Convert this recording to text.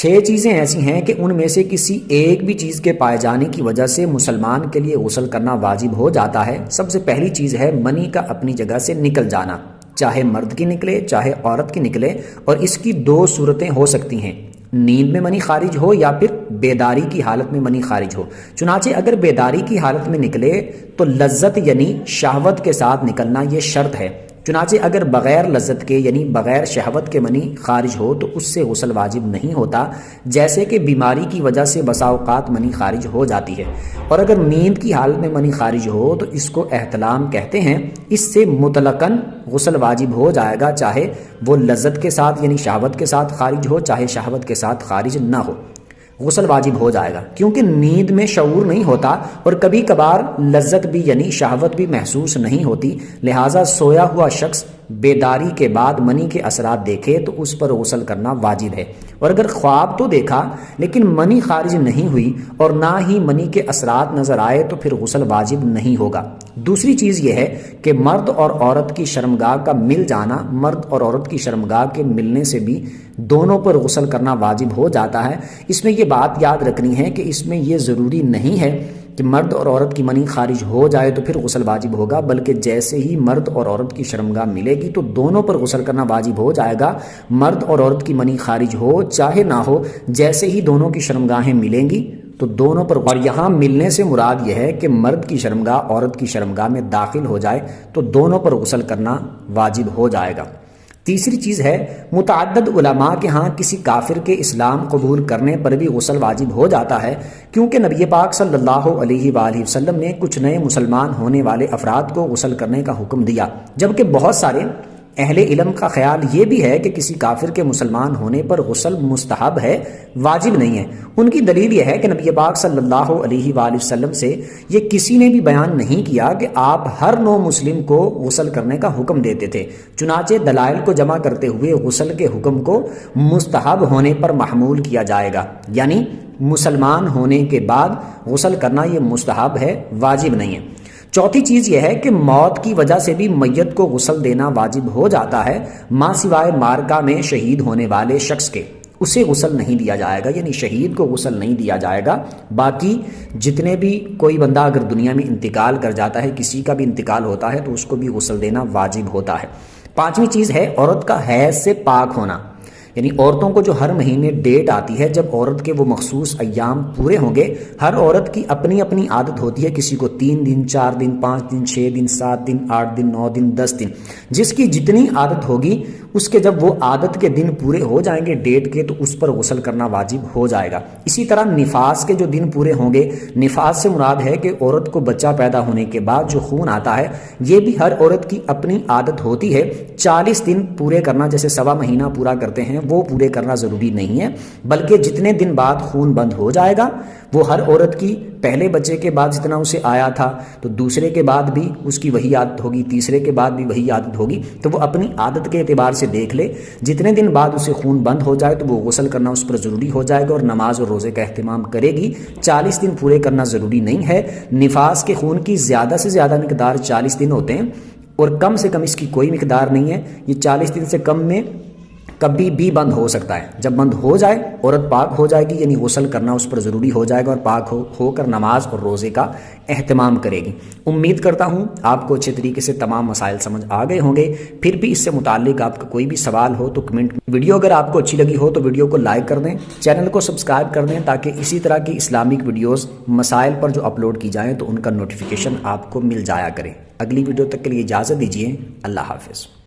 6 چیزیں ایسی ہیں کہ ان میں سے کسی ایک بھی چیز کے پائے جانے کی وجہ سے مسلمان کے لیے غسل کرنا واجب ہو جاتا ہے۔ سب سے پہلی چیز ہے منی کا اپنی جگہ سے نکل جانا، چاہے مرد کی نکلے چاہے عورت کی نکلے، اور اس کی 2 صورتیں ہو سکتی ہیں، نیند میں منی خارج ہو یا پھر بیداری کی حالت میں منی خارج ہو۔ چنانچہ اگر بیداری کی حالت میں نکلے تو لذت یعنی شہوت کے ساتھ نکلنا یہ شرط ہے، چنانچہ اگر بغیر لذت کے یعنی بغیر شہوت کے منی خارج ہو تو اس سے غسل واجب نہیں ہوتا، جیسے کہ بیماری کی وجہ سے بسا اوقات منی خارج ہو جاتی ہے۔ اور اگر نیند کی حالت میں منی خارج ہو تو اس کو احتلام کہتے ہیں، اس سے مطلقاً غسل واجب ہو جائے گا، چاہے وہ لذت کے ساتھ یعنی شہوت کے ساتھ خارج ہو چاہے شہوت کے ساتھ خارج نہ ہو، غسل واجب ہو جائے گا، کیونکہ نیند میں شعور نہیں ہوتا اور کبھی کبھار لذت بھی یعنی شہوت بھی محسوس نہیں ہوتی، لہٰذا سویا ہوا شخص بیداری کے بعد منی کے اثرات دیکھے تو اس پر غسل کرنا واجب ہے، اور اگر خواب تو دیکھا لیکن منی خارج نہیں ہوئی اور نہ ہی منی کے اثرات نظر آئے تو پھر غسل واجب نہیں ہوگا۔ دوسری چیز یہ ہے کہ مرد اور عورت کی شرمگاہ کا مل جانا، مرد اور عورت کی شرمگاہ کے ملنے سے بھی دونوں پر غسل کرنا واجب ہو جاتا ہے۔ اس میں یہ بات یاد رکھنی ہے کہ اس میں یہ ضروری نہیں ہے کہ مرد اور عورت کی منی خارج ہو جائے تو پھر غسل واجب ہوگا، بلکہ جیسے ہی مرد اور عورت کی شرمگاہ ملے گی تو دونوں پر غسل کرنا واجب ہو جائے گا، مرد اور عورت کی منی خارج ہو چاہے نہ ہو، جیسے ہی دونوں کی شرمگاہیں ملیں گی تو دونوں پر، اور یہاں ملنے سے مراد یہ ہے کہ مرد کی شرمگاہ عورت کی شرمگاہ میں داخل ہو جائے تو دونوں پر غسل کرنا واجب ہو جائے گا۔ تیسری چیز ہے متعدد علماء کے ہاں کسی کافر کے اسلام قبول کرنے پر بھی غسل واجب ہو جاتا ہے، کیونکہ نبی پاک صلی اللہ علیہ وآلہ وسلم نے کچھ نئے مسلمان ہونے والے افراد کو غسل کرنے کا حکم دیا، جبکہ بہت سارے اہل علم کا خیال یہ بھی ہے کہ کسی کافر کے مسلمان ہونے پر غسل مستحب ہے، واجب نہیں ہے۔ ان کی دلیل یہ ہے کہ نبی پاک صلی اللہ علیہ وآلہ وسلم سے یہ کسی نے بھی بیان نہیں کیا کہ آپ ہر نو مسلم کو غسل کرنے کا حکم دیتے تھے، چنانچہ دلائل کو جمع کرتے ہوئے غسل کے حکم کو مستحب ہونے پر محمول کیا جائے گا، یعنی مسلمان ہونے کے بعد غسل کرنا یہ مستحب ہے، واجب نہیں ہے۔ چوتھی چیز یہ ہے کہ موت کی وجہ سے بھی میت کو غسل دینا واجب ہو جاتا ہے، ماں سوائے مارکا میں شہید ہونے والے شخص کے، اسے غسل نہیں دیا جائے گا، یعنی شہید کو غسل نہیں دیا جائے گا۔ باقی جتنے بھی کوئی بندہ اگر دنیا میں انتقال کر جاتا ہے، کسی کا بھی انتقال ہوتا ہے تو اس کو بھی غسل دینا واجب ہوتا ہے۔ پانچویں چیز ہے عورت کا حیض سے پاک ہونا، یعنی عورتوں کو جو ہر مہینے ڈیٹ آتی ہے جب عورت کے وہ مخصوص ایام پورے ہوں گے، ہر عورت کی اپنی اپنی عادت ہوتی ہے، کسی کو 3 دن 4 دن 5 دن 6 دن 7 دن 8 دن 9 دن 10 دن، جس کی جتنی عادت ہوگی اس کے جب وہ عادت کے دن پورے ہو جائیں گے ڈیٹ کے تو اس پر غسل کرنا واجب ہو جائے گا۔ اسی طرح نفاس کے جو دن پورے ہوں گے، نفاس سے مراد ہے کہ عورت کو بچہ پیدا ہونے کے بعد جو خون آتا ہے، یہ بھی ہر عورت کی اپنی عادت ہوتی ہے۔ 40 دن پورے کرنا، جیسے سوا مہینہ پورا کرتے ہیں، وہ پورے کرنا ضروری نہیں ہے، بلکہ جتنے دن بعد خون بند ہو جائے گا وہ ہر عورت کی پہلے بچے کے بعد جتنا اسے آیا تھا تو دوسرے کے بعد بھی اس کی وہی عادت ہوگی، تیسرے کے بعد بھی وہی عادت ہوگی، تو وہ اپنی عادت کے اعتبار سے دیکھ لے، جتنے دن بعد اسے خون بند ہو جائے تو وہ غسل کرنا اس پر ضروری ہو جائے گا اور نماز اور روزے کا اہتمام کرے گی۔ 40 دن پورے کرنا ضروری نہیں ہے۔ نفاس کے خون کی زیادہ سے زیادہ مقدار 40 دن ہوتے ہیں اور کم سے کم اس کی کوئی مقدار نہیں ہے، یہ 40 دن سے کم میں کبھی بھی بند ہو سکتا ہے۔ جب بند ہو جائے عورت پاک ہو جائے گی، یعنی غسل کرنا اس پر ضروری ہو جائے گا اور پاک ہو کر نماز اور روزے کا اہتمام کرے گی۔ امید کرتا ہوں آپ کو اچھے طریقے سے تمام مسائل سمجھ آ گئے ہوں گے۔ پھر بھی اس سے متعلق آپ کا کوئی بھی سوال ہو تو کمنٹ، ویڈیو اگر آپ کو اچھی لگی ہو تو ویڈیو کو لائک کر دیں، چینل کو سبسکرائب کر دیں تاکہ اسی طرح کی اسلامک ویڈیوز مسائل پر جو اپلوڈ کی جائیں تو ان کا نوٹیفیکیشن آپ کو مل جایا کرے۔ اگلی ویڈیو تک کے لیے اجازت دیجیے، اللہ حافظ۔